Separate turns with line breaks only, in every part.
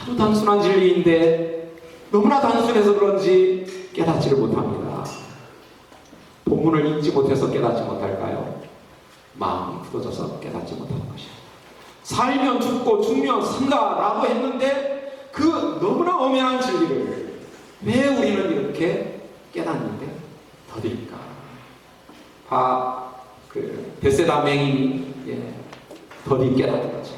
아주 단순한 진리인데 너무나 단순해서 그런지 깨닫지를 못합니다. 본문을 읽지 못해서 깨닫지 못할까요? 마음이 굳어져서 깨닫지 못하는 것이에요. 살면 죽고 죽면 산다라고 했는데 그 너무나 엄연한 진리를 왜 우리는 이렇게 깨닫는데 더딜까? 베세다 맹인이 더디 깨닫는 거죠.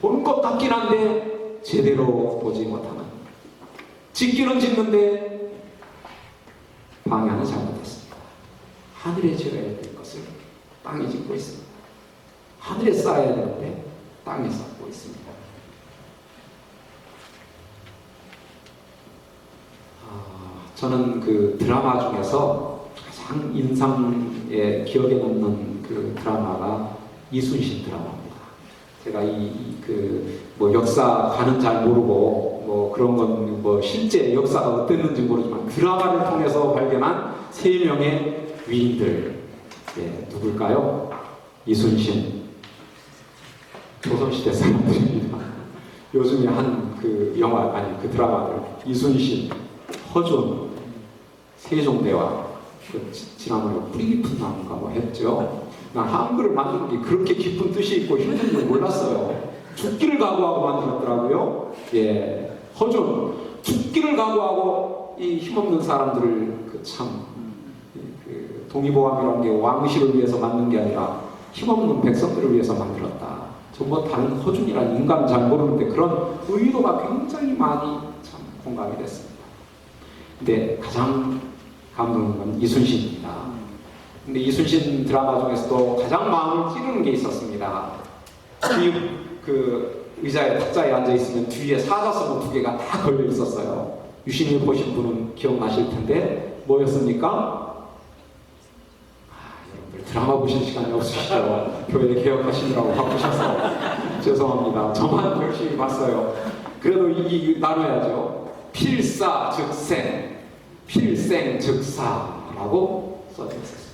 본 것 같긴 한데 제대로 보지 못하는, 짓기는 짓는데 방향은 잘못했습니다. 하늘에 지어야 될 것을 땅에 짓고 있습니다. 하늘에 쌓아야 되는데 땅에 쌓고 있습니다. 저는 그 드라마 중에서 가장 인상에 기억에 남는 그 드라마가 이순신 드라마입니다. 제가 역사가는 잘 모르고 그런 건 실제 역사가 어땠는지 모르지만 드라마를 통해서 발견한 3명의 위인들, 누굴까요? 이순신, 조선시대 사람들입니다. 요즘에 한 그 드라마들, 이순신, 허준, 세종대왕, 지난번에 뿌리 깊은 나무인가 했죠. 난 한글을 만드는 게 그렇게 깊은 뜻이 있고 힘든 줄 몰랐어요. 죽기를 각오하고 만들었더라고요. 허준, 죽기를 각오하고 이 힘없는 사람들을 동의보감이라는 게 왕실을 위해서 만든 게 아니라 힘없는 백성들을 위해서 만들었다. 정말 다른 허준이라는 인간 잘 모르는데 그런 의도가 굉장히 많이 참 공감이 됐습니다. 근데 가장 감동인 건 이순신입니다. 근데 이순신 드라마 중에서도 가장 마음을 찌르는 게 있었습니다. 그 의자에 탁자에 앉아 있으면 뒤에 사자성어 2개가 다 걸려 있었어요. 유심히 보신 분은 기억나실 텐데 뭐였습니까? 여러분들 드라마 보실 시간이 없으시죠? 교회 개혁하시느라고 바쁘셔서 죄송합니다. 저만 열심히 봤어요. 그래도 나눠야죠. 필사즉생, 필생즉사라고 써져 있었습니다.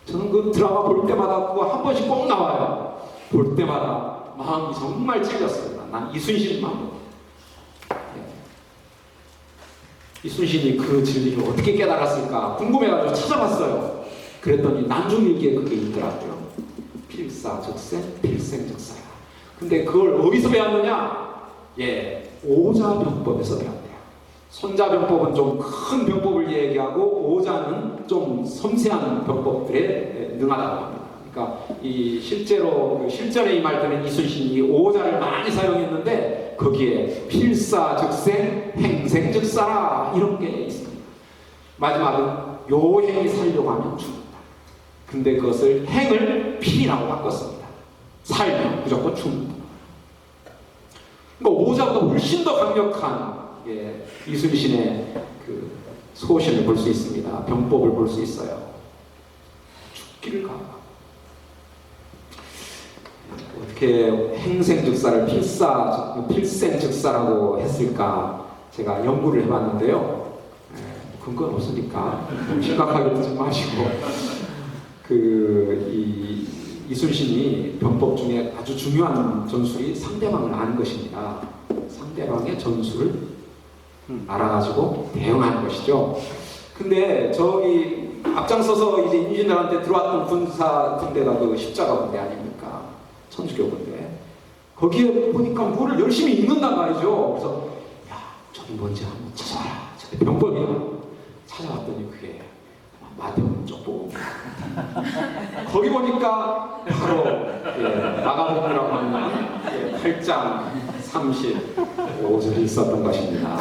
저는 그 드라마 볼 때마다 그거 한 번씩 꼭 나와요. 볼 때마다 마음이 정말 찔렸습니다. 난 이순신만. 이순신이 그 진리를 어떻게 깨달았을까 궁금해가지고 찾아봤어요. 그랬더니 난중일기에 그게 있더라고요. 필사즉생, 필생즉사. 근데 그걸 어디서 배웠느냐? 오자병법에서 배웠대요. 손자병법은 좀 큰 병법을 얘기하고 오자는 좀 섬세한 병법들에 능하다고 합니다. 그러니까 실전에 임할 때는 이순신이 오자를 많이 사용했는데 거기에 필사즉생, 행생즉사라 이런 게 있습니다. 마지막은 요행이 살려고 하면 죽는다. 근데 그것을 행을 필이라고 바꿨습니다. 살면 무조건 죽는다. 그러니까 오자보다 훨씬 더 강력한 이순신의 그 소신을 볼 수 있습니다. 병법을 볼 수 있어요. 죽기를 각오하고 어떻게 행생즉사를 필생즉사라고 했을까 제가 연구를 해봤는데요. 근거는 없으니까 심각하게 듣지 마시고 이순신이 병법 중에 아주 중요한 전술이 상대방을 아는 것입니다. 상대방의 전술을 알아가지고 대응하는 것이죠. 근데 저기 앞장서서 이제 임진왜란때 들어왔던 군대가 그 십자가 군대 아닙니까? 천주교 군대. 거기에 보니까 뭐를 열심히 읽는단 말이죠. 그래서 저기 뭔지 한번 찾아와라. 저게 병법이야. 찾아왔더니 그게 마태복음 쪽보 거기 보니까 바로 마가복음이라고 하는 8장 35절이 있었던 것입니다.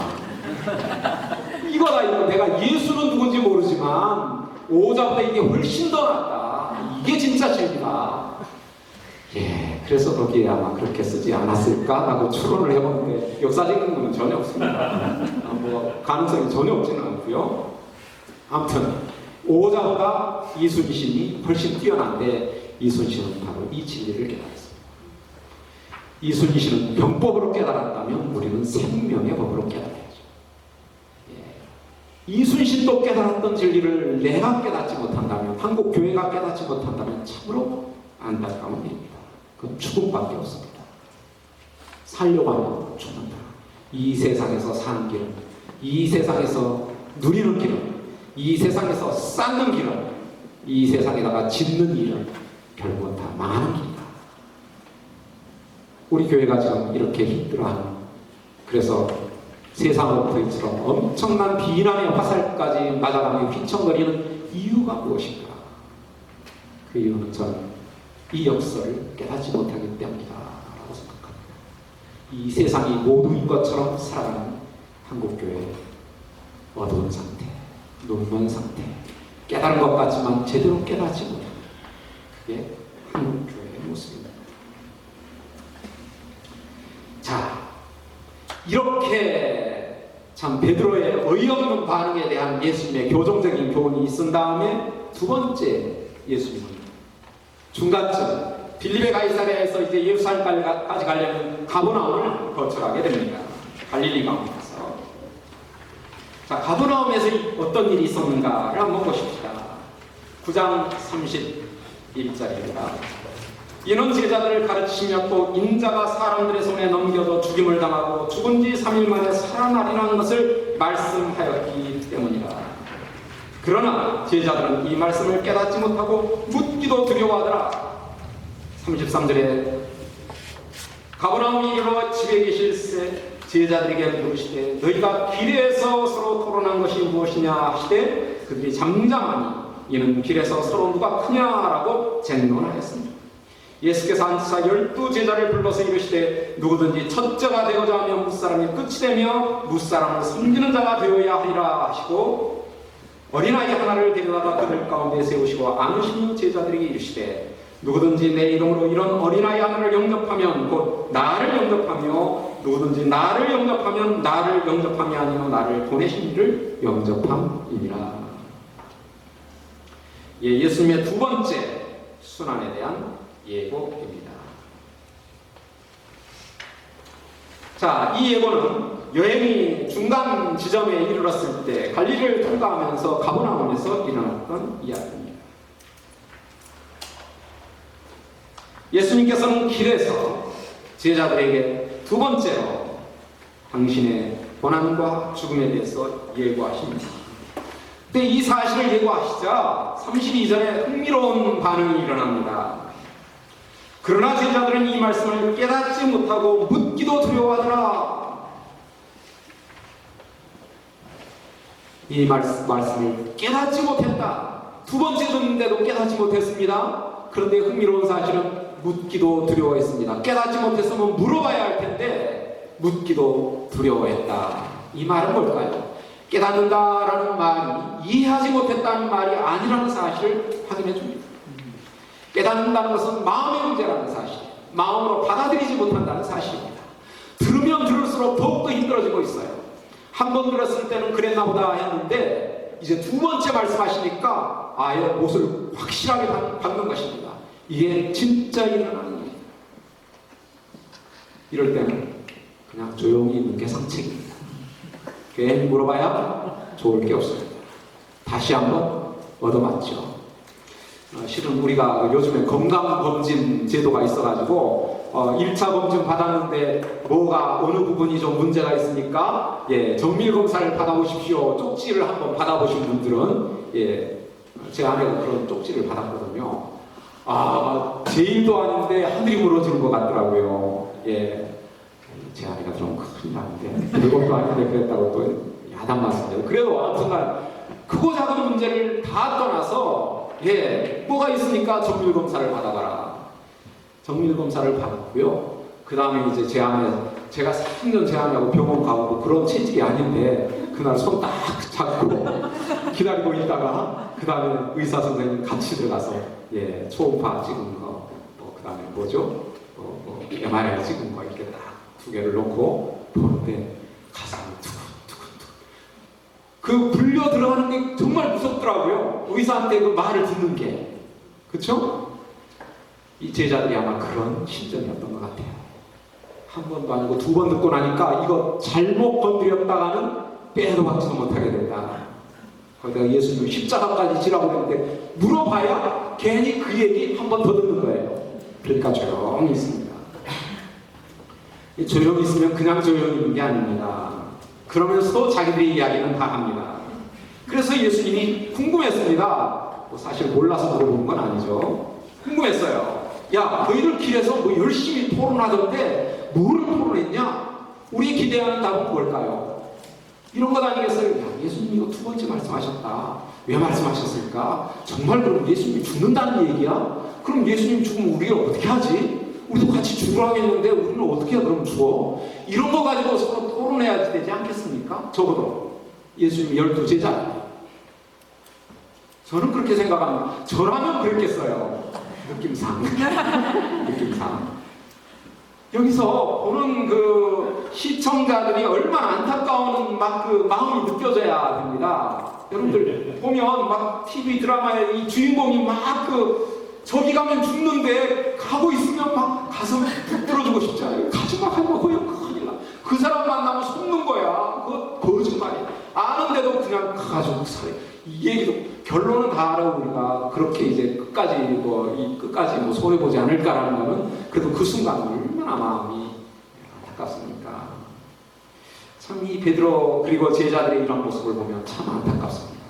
이거 내가 예수는 누군지 모르지만 오자보다 이게 훨씬 더 낫다. 이게 진짜 진리다. 그래서 거기에 아마 그렇게 쓰지 않았을까 하고 추론을 해보는데 역사적인 건 전혀 없습니다. 가능성이 전혀 없지는 않고요. 아무튼 오자보다 이순신이 훨씬 뛰어난데 이순신은 바로 이 진리를 깨달았습니다. 이순신은 병법으로 깨달았다면 우리는 생명의 법으로 깨달아야죠. 이순신도 깨달았던 진리를 내가 깨닫지 못한다면, 한국 교회가 깨닫지 못한다면 참으로 안타까운 일입니다. 그건 죽음밖에 없습니다. 살려고 하면 죽는다. 이 세상에서 사는 길은, 이 세상에서 누리는 길은, 이 세상에서 쌓는 길은, 이 세상에다가 짓는 일은 결국은 다 망하는 길이다. 우리 교회가 지금 이렇게 힘들어하는, 그래서 세상으로부터 이처럼 엄청난 비난의 화살까지 맞아가며 휘청거리는 이유가 무엇인가? 그 이유는 저는 이 역사를 깨닫지 못하기 때문이다 라고 생각합니다. 이 세상이 모두인 것처럼 살아가는 한국교회의 어두운 상태, 눈먼 상태, 깨달은 것 같지만 제대로 깨닫지 못하는, 그게 한국교회의 모습입니다. 자, 이렇게 참 베드로의 어이없는 반응에 대한 예수님의 교정적인 교훈이 있은 다음에 두 번째, 예수님은 중간쯤 빌립의 가이사랴에서 이제 예루살렘까지 가려면 가버나움을 거쳐가게 됩니다. 갈릴리 가운데서. 자, 가버나움에서 어떤 일이 있었는가를 한번 보십시다. 9장 31절입니다. 이는 제자들을 가르치시며 또 인자가 사람들의 손에 넘겨져 죽임을 당하고 죽은 지 3일 만에 살아나리라는 것을 말씀하였기 때문이다. 그러나 제자들은 이 말씀을 깨닫지 못하고 묻기도 두려워하더라. 33절에 가버나움에 이르러 집에 계실새 제자들에게 물으시되 너희가 길에서 서로 토론한 것이 무엇이냐 하시되 그들이 잠잠하니 이는 길에서 서로 누가 크냐라고 쟁론하였습니다. 예수께서 앉으사 12제자를 불러서 이르시되 누구든지 첫째가 되고자 하면 무사람이 끝이 되며 무사람을 섬기는 자가 되어야 하리라 하시고 어린아이 하나를 데려다가 그들 가운데 세우시고 안으시는 제자들에게 이르시되 누구든지 내 이름으로 이런 어린아이 하나를 영접하면 곧 나를 영접하며 누구든지 나를 영접하면 나를 영접함이 아니요 나를 보내신 이를 영접함이니라. 예수님의 두 번째 순환에 대한 예고입니다. 자, 이 예고는 여행이 중간 지점에 이르렀을 때 갈릴리를 통과하면서 가버나움에서 일어났던 이야기입니다. 예수님께서는 길에서 제자들에게 두 번째로 당신의 고난과 죽음에 대해서 예고하십니다. 근데 이 사실을 예고하시자 32절에 흥미로운 반응이 일어납니다. 그러나 제자들은 이 말씀을 깨닫지 못하고 묻기도 두려워하더라. 이 말씀을 깨닫지 못했다. 두 번째 듣는데도 깨닫지 못했습니다. 그런데 흥미로운 사실은 묻기도 두려워했습니다. 깨닫지 못했으면 물어봐야 할 텐데 묻기도 두려워했다. 이 말은 뭘까요? 깨닫는다라는 말이 이해하지 못했다는 말이 아니라는 사실을 확인해 줍니다. 깨닫는다는 것은 마음의 문제라는 사실, 마음으로 받아들이지 못한다는 사실입니다. 들으면 들을수록 더욱더 힘들어지고 있어요. 한 번 들었을 때는 그랬나 보다 했는데 이제 두 번째 말씀하시니까 아예 못을 확실하게 받는 것입니다. 이게 진짜 일어나는 일입니다. 이럴 때는 그냥 조용히 있는 게 상책입니다. 괜히 물어봐야 좋을 게 없습니다. 다시 한번 얻어맞죠. 실은 우리가 요즘에 건강검진 제도가 있어가지고 1차 검진 받았는데 뭐가 어느 부분이 좀 문제가 있으니까 정밀검사를 받아보십시오. 쪽지를 한번 받아보신 분들은 제 아내가 그런 쪽지를 받았거든요. 제 일도 아닌데 하늘이 무너지는 것 같더라고요. 제 아내가 좀 큰일 났는데 별것도 아닌데 그랬다고 또 야단 맞습니다. 그래도 아무튼간 크고 작은 문제를 다 떠나서 뭐가 있으니까 정밀검사를 받아봐라. 정밀검사를 받았고요. 그 다음에 이제 제 아내, 제가 3년 제 아내하고 병원 가고 그런 체질이 아닌데 그날 손 딱 잡고 기다리고 있다가 그 다음에 의사 선생님 같이 들어가서 초음파 찍은 거, 그 다음에 뭐죠? MRI 찍은 거 이렇게 딱 두 개를 놓고 보는데 가슴이 두근두근두근. 그 불려 들어가는 게 정말 무섭더라고요. 의사한테 그 말을 듣는 게. 그쵸? 이 제자들이 아마 그런 심정이었던 것 같아요. 한 번도 아니고 두 번 듣고 나니까 이거 잘못 건드렸다가는 빼도 박지도 못하게 된다. 거기다가 예수님 십자가까지 지라고 했는데 물어봐야 괜히 그 얘기 한 번 더 듣는 거예요. 그러니까 조용히 있습니다. 조용히 있으면 그냥 조용히 있는 게 아닙니다. 그러면서도 자기들의 이야기는 다 합니다. 그래서 예수님이 궁금했습니다. 뭐 사실 몰라서 물어본 건 아니죠. 궁금했어요. 야, 너희들 길에서 뭐 열심히 토론하던데 뭐를 토론했냐? 우리 기대하는 답은 뭘까요? 이런 것 아니겠어요? 야, 예수님이 이거 두 번째 말씀하셨다. 왜 말씀하셨을까? 정말 그럼 예수님이 죽는다는 얘기야? 그럼 예수님 죽으면 우리가 어떻게 하지? 우리도 같이 죽으라고 했는데 우리는 어떻게 그럼 죽어? 이런 거 가지고 서로 토론해야 되지 않겠습니까? 적어도 예수님 12제자. 저는 그렇게 생각합니다. 저라면 그랬겠어요. 느낌상. 느낌상. 여기서 보는 그 시청자들이 얼마나 안타까운 막 그 마음이 느껴져야 됩니다. 여러분들 보면 막 TV 드라마에 이 주인공이 막 저기 가면 죽는데 가고 있으면 막 가슴 푹 뚫어주고 싶잖아요. 가지마 큰일 나. 그 사람 만나면 속는 거야. 그거 거짓말이야. 아는데도 그냥 가가지고 살해. 이 얘기도 결론은 다 알아. 우리가 그렇게 이제 끝까지 손해 보지 않을까라는 거는 그래도 그 순간 얼마나 마음이 안타깝습니까? 참 이 베드로 그리고 제자들의 이런 모습을 보면 참 안타깝습니다.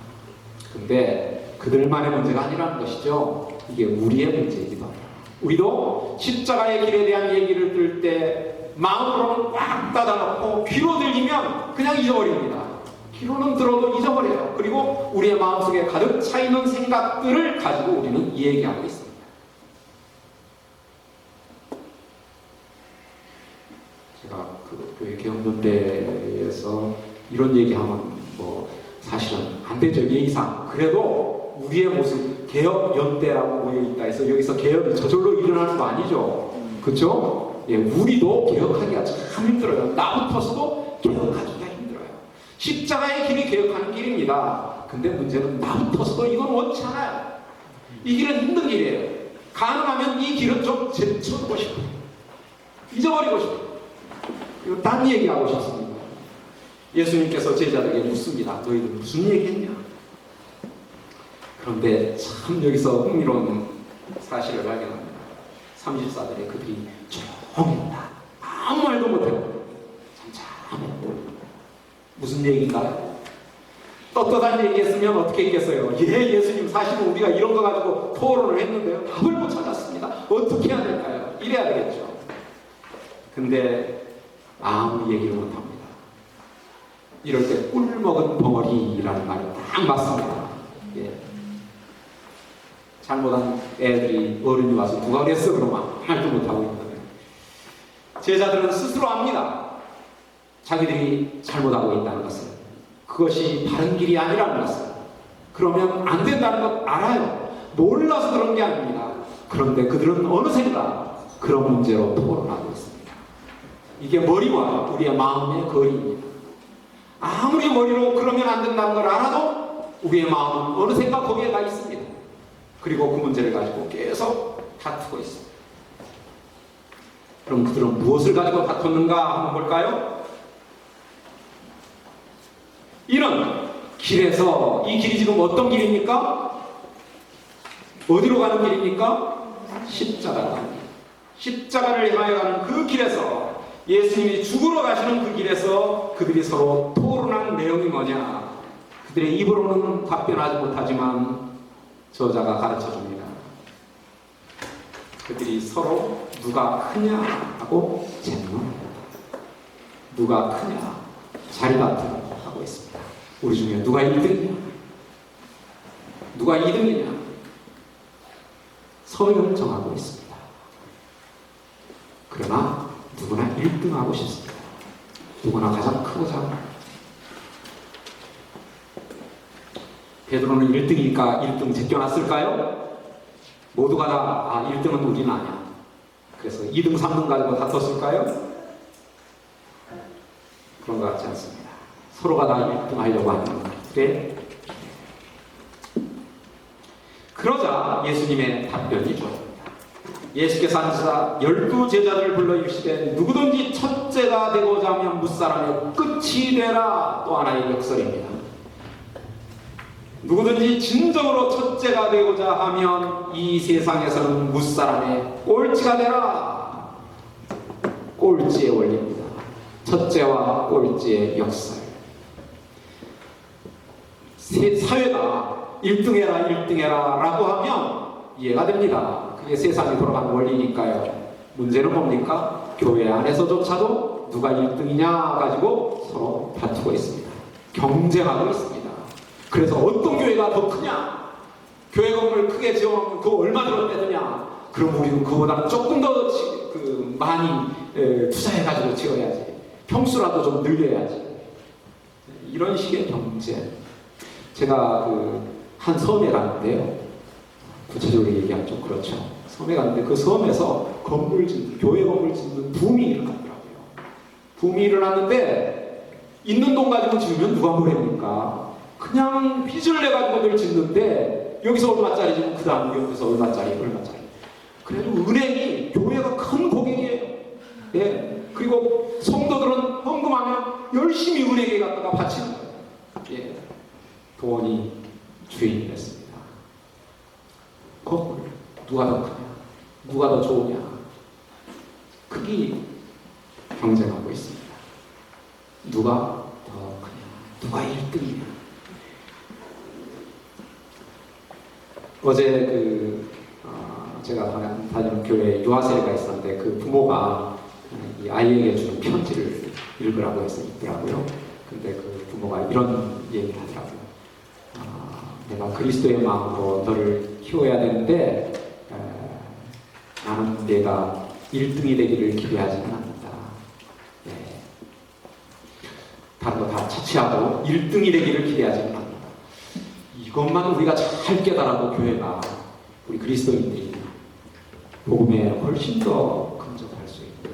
근데 그들만의 문제가 아니라는 것이죠. 이게 우리의 문제이기도 합니다. 우리도 십자가의 길에 대한 얘기를 들을 때 마음으로는 꽉 닫아놓고 귀로 들리면 그냥 잊어버립니다. 귀로는 들어도 잊어버려요. 그리고 우리의 마음속에 가득 차있는 생각들을 가지고 우리는 얘기하고 있습니다. 제가 그 교회 개혁연대에서 이런 얘기하면 뭐 사실은 안 되죠. 예의상. 그래도 우리의 모습 개혁연대라고 모여있다 해서 여기서 개혁이 저절로 일어나는 거 아니죠. 그렇죠? 예, 우리도 개혁하기가 참 힘들어요. 나부터서도 개혁하기가 힘들어요. 십자가의 길이 개혁하는 길입니다. 근데 문제는 나부터서도 이건 원치 않아요. 이 길은 힘든 길이에요. 가능하면 이 길은 좀 제쳐두고 싶어요. 잊어버리고 싶어요. 그리고 딴 얘기하고 싶습니다. 예수님께서 제자들에게 묻습니다. 너희들 무슨 얘기했냐? 그런데 참 여기서 흥미로운 사실을 발견합니다. 30사들의 그들이 조용합니다. 아무 말도 못해요. 잠잠해요. 무슨 얘기인가요? 떳떳한 얘기했으면 어떻게 했겠어요? 예수님 사실은 우리가 이런 거 가지고 토론을 했는데요. 답을 못 찾았습니다. 어떻게 해야 될까요? 이래야 되겠죠. 근데 아무 얘기를 못합니다. 이럴 때 꿀먹은 벙어리라는 말이 딱 맞습니다. 예. 잘못한 애들이 어른이 와서 누가 그랬어? 그러면 아무 말도 못하고 있는데 제자들은 스스로 압니다. 자기들이 잘못하고 있다는 것을. 그것이 바른 길이 아니라는 것을. 그러면 안 된다는 것 알아요. 몰라서 그런 게 아닙니다. 그런데 그들은 어느샌가 그런 문제로 토론하고 있습니다. 이게 머리와 우리의 마음의 거리입니다. 아무리 머리로 그러면 안 된다는 걸 알아도 우리의 마음은 어느샌가 거기에 가 있습니다. 그리고 그 문제를 가지고 계속 다투고 있습니다. 그럼 그들은 무엇을 가지고 다퉜는가 한번 볼까요? 이런 길에서, 이 길이 지금 어떤 길입니까? 어디로 가는 길입니까? 십자가를 향하여 가는 그 길에서, 예수님이 죽으러 가시는 그 길에서 그들이 서로 토론한 내용이 뭐냐? 그들의 입으로는 답변하지 못하지만 저자가 가르쳐줍니다. 그들이 서로 누가 크냐 하고 쟁론합니다. 누가 크냐 자리다툼을 하고 있습니다. 우리 중에 누가 1등이냐? 누가 2등이냐? 서열을 정하고 있습니다. 그러나 누구나 1등 하고 싶습니다. 누구나 가장 크고 작은. 베드로는 1등이니까 1등 제껴놨을까요? 모두가 다 1등은 우리는 아니야. 그래서 2등, 3등 가지고 다퉜을까요? 그런 것 같지 않습니다. 서로가 다 1등 하려고 하는 것들에 그러자 예수님의 답변이 좋습니다. 예수께서 앉으사 12제자들을 불러 이르시되 누구든지 첫째가 되고자 하면 무사람의 끝이 되라. 또 하나의 역설입니다. 누구든지 진정으로 첫째가 되고자 하면 이 세상에서는 무사람의 꼴찌가 되라. 꼴찌의 원리입니다. 첫째와 꼴찌의 역설. 사회가 1등해라 1등해라 라고 하면 이해가 됩니다. 그게 세상이 돌아가는 원리니까요. 문제는 뭡니까? 교회 안에서조차도 누가 1등이냐 가지고 서로 다투고 있습니다. 경쟁하고 있습니다. 그래서 어떤 교회가 더 크냐? 교회 건물 크게 지어놓으면 그거 얼마 들었대느냐? 그럼 우리는 그거보다 조금 더 많이 투자해가지고 지어야지. 평수라도 좀 늘려야지. 이런 식의 경쟁. 제가 한 섬에 갔는데요. 구체적으로 얘기하면 좀 그렇죠. 섬에 갔는데 그 섬에서 교회 건물 짓는 붐이 일어났더라고요. 붐이 일어났는데 있는 돈 가지고 지으면 누가 뭐합니까? 그냥 빚을 내가지고들 짓는데 여기서 얼마짜리 지고 그 다음 여기서 얼마짜리. 그래도 은행이 교회가 큰 고객이에요. 예. 그리고 성도들은 헌금하면 열심히 은행에 갖다가 바치는 거예요. 예. 돈이 주인이 됐습니다. 건물 누가 더 크냐? 누가 더 좋으냐? 크기 경쟁하고 있습니다. 누가 더 크냐? 누가 1등이냐? 어제 제가 다니는 교회에 유아세가 있었는데 그 부모가 이 아이에게 주는 편지를 읽으라고 해서 읽더라고요. 근데 그 부모가 이런 얘기를 하더라고요. 내가 그리스도의 마음으로 너를 키워야 되는데 나는 내가 1등이 되기를 기대하지는 않는다. 네. 다른 거 다 차치하고 1등이 되기를 기대하지는 않는다. 이것만 우리가 잘 깨달아도 교회가 우리 그리스도인들이 복음에 훨씬 더 근접할 수 있고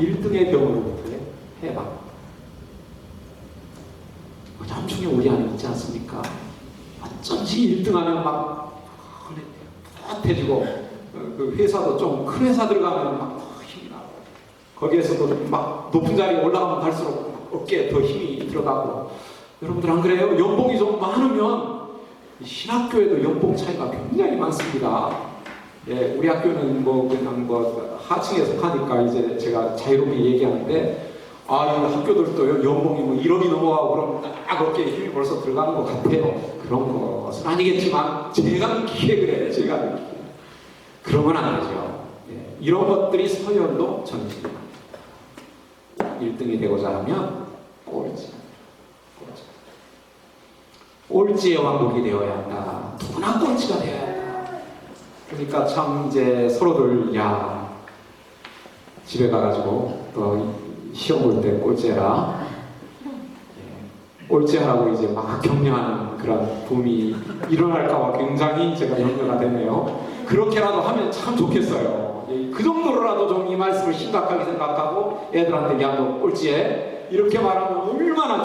1등의 병으로부터의 해방. 점중에 우리 안에 있지 않습니까? 어쩐지 1등하면 막 뿌듯해지고 그 회사도 좀 큰 회사 들어가면 막 힘이 나고 거기에서도 막 높은 자리에 올라가면 갈수록 어깨에 더 힘이 들어가고 여러분들 안 그래요? 연봉이 좀 많으면 신학교에도 연봉 차이가 굉장히 많습니다. 예, 우리 학교는 그냥 하층에 속하니까 이제 제가 자유롭게 얘기하는데 이 학교들도 연봉이 1억이 넘어가고 그러면 딱 어깨에 힘이 벌써 들어가는 것 같아요. 그런 것은 아니겠지만 제가 느끼기에 그래요. 제가 느끼기에. 그러면 안 되죠. 예, 이런 것들이 서열로 전진합니다. 1등이 되고자 하면 꼴찌의 왕국이 되어야 한다. 누구나 꼴찌가 되어야 한다. 그러니까 참 이제 서로들 집에 가가지고 또 시험 볼 때 꼴찌해라. 꼴찌하라고 이제 막 격려하는 그런 붐이 일어날까봐 굉장히 제가 염려가 되네요. 그렇게라도 하면 참 좋겠어요. 그 정도로라도 좀 이 말씀을 심각하게 생각하고 애들한테 야 너 꼴찌해 이렇게 말하면 얼마나